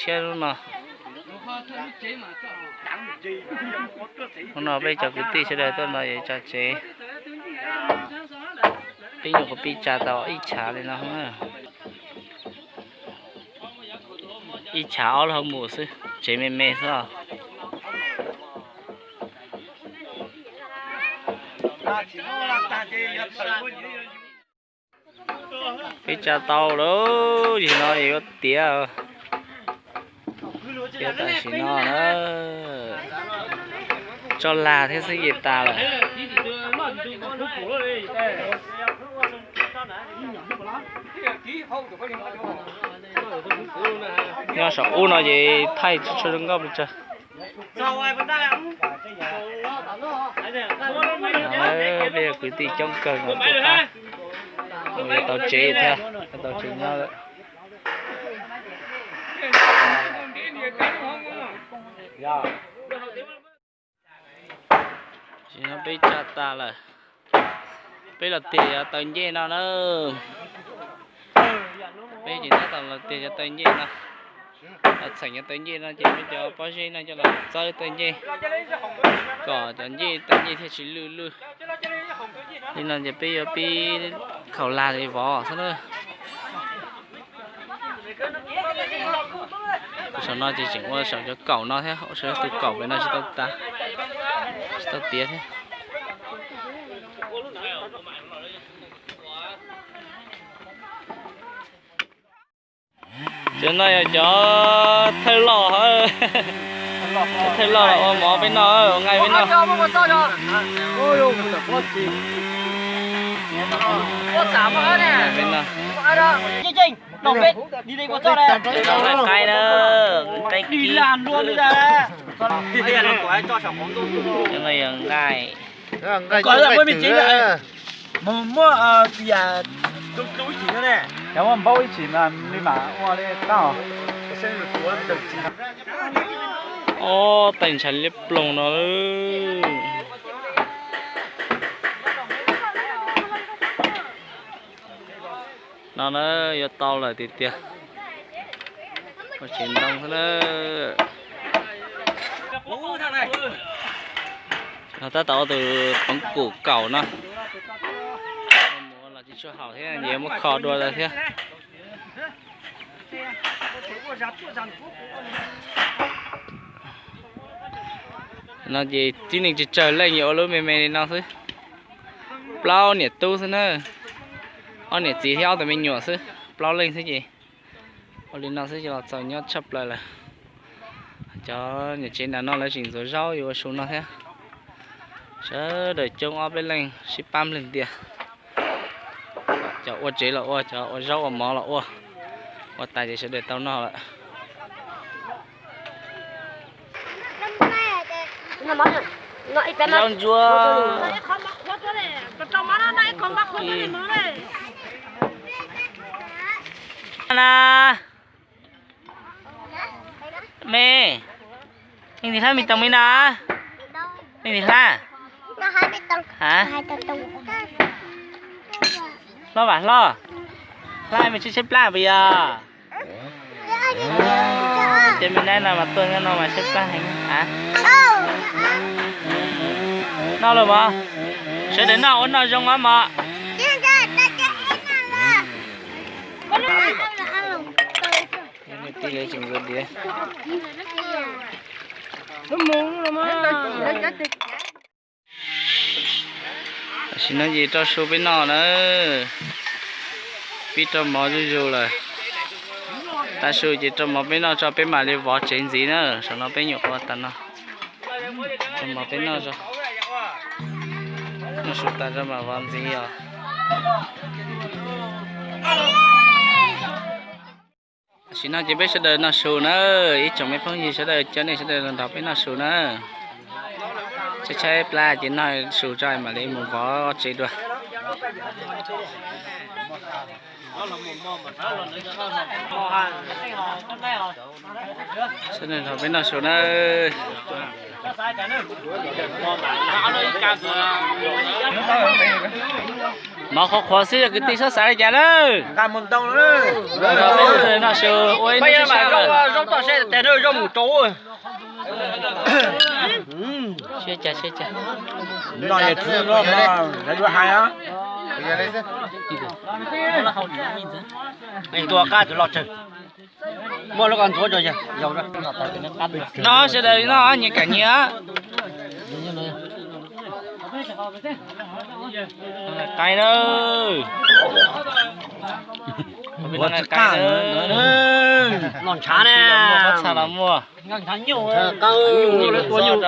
xe luôn nè hôm nào bây giờ cứ tí sẽ đây tôi nói cho chế bây giờ có bị trả tàu ít trả lên nào không à ít trả là không mua sư chế mềm sao cái cha tàu đó gì nó gì có tía tía tại chỉ nó nữa cho là thế sẽ gì ta là nhưng sợ u nó gì thay cho đừng ngấp được chưa bây giờ cứ tì trong cần của chúng ta tàu chế theo tàu chế nhau đấy chỉ nó bây cha ta là bây là tiền tàu nhẹ nào nữa bây chỉ nó tàu là tiền cho tàu nhẹ nào sảnh cho tàu nhẹ nó chỉ bây giờ bao nhiêu nó cho là chơi tàu nhẹ cỏ tàu nhẹ thì chỉ lư nên là bây giờ khẩu là thì vỏ sao nữa sau nó thì chỉ qua sợ cho cẩu nó thế họ sẽ từ cẩu với nó sẽ tao tía thế chỗ này cho thay lò thôi thay lò là mỏ bên nó ngay bên nó có xả mỡ nè bên nó Trinh đồng bên đi đây có cho đây cay đó cay đi làm luôn bây giờ bây giờ nó có cho sản phẩm luôn cái này gai có là với mình chính là mua thì đúng chỉ nữa nè nếu mà bao chỉ là đi mà qua đây tao ô tình trạng liếp lồng nó nó giờ tao lại thì tiệt mà chuyển đông thế nó ta tao từ bóng củ cẩu nó là chỉ cho hảo thế này nhiều mà khó đùa là thế nó gì tí mình chỉ chờ lên nhiều luôn mày nào thôi bao nhiêu tu thế nữa ông này chỉ theo thì mình nhỏ chứ bao lên thế gì ông lên nào sẽ cho cháu nhớ chấp lại là cho nhà trên là nó lấy chỉnh rồi rau rồi xuống nó thế chớ đợi trông ở bên lên ship pam lên tiền cho ô chế là ô cho ô rau ở mỏ là ô tay thì sẽ để tao nó lại rau chua na mẹ mình thì mình tông mình na mình thì ha hả lo bà lo lại mình xếp lá bây giờ trên bên đây là mà tôi nó mà xếp lá hành hả nó rồi mà sẽ đến nào nó trong á mà tí lấy chừng rồi đi xin nói gì cho số bên nào nữa biết cho mỏ rồi là ta số gì cho mỏ bên nào cho bên mà đi vỏ chuyện gì nữa sao nó bên nhục quá tận nó cho mỏ bên nào cho nó số ta cho mà làm gì à xin nói chỉ biết sẽ đợi nó số nữa ít chồng mấy phong gì sẽ đợi cho nên sẽ đợi lần đầu biết nó số nữa chơi pla chỉ nói số trai mà lấy một vỏ chơi được sẽ đợi bên nó số nữa mà khó xí là cái tí sốt xả ra đó Cam một tông nữa. rồi nó sửa ôi bây giờ nó mà sao rau rồi rau to xe để nó rau một chỗ rồi. xe chả Nó là thứ nó là thứ hai á. Anh tua cá thì lọt chừng. Mua nó còn thua rồi chứ, dầu đó. nó sẽ đây nó như cả nhớ cay đâu Ủa chứ cá nữa. Lon chả nè. mua sao là mua Cá nhiều lấy tua nhiều.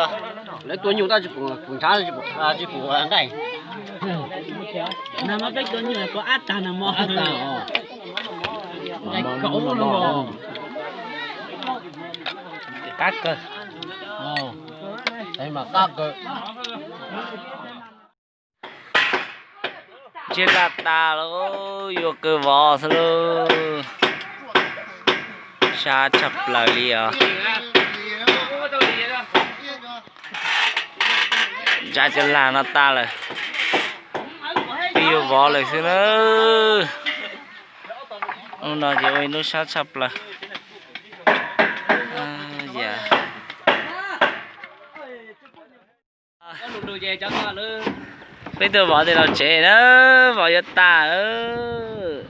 Lấy tua nhiều ta chỉ phụ chả chỉ phụ ăn đây. Nằm ở cái chỗ như là có át tàn nằm mò. Cái cẩu luôn rồi. cắt cơ Đây mà cá cơ. chết là ta luôn vô cơ vò sao luôn xa chập lại đi à ra chân là nó ta rồi tiêu vò lại xí nữa nó chỉ ơi nó xa chập là dạ bây giờ bỏ thì nó chế đó bỏ cho ta nữa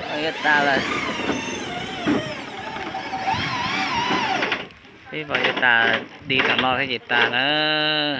bỏ cho ta là bây bỏ cho ta đi thằng nó cái gì ta nữa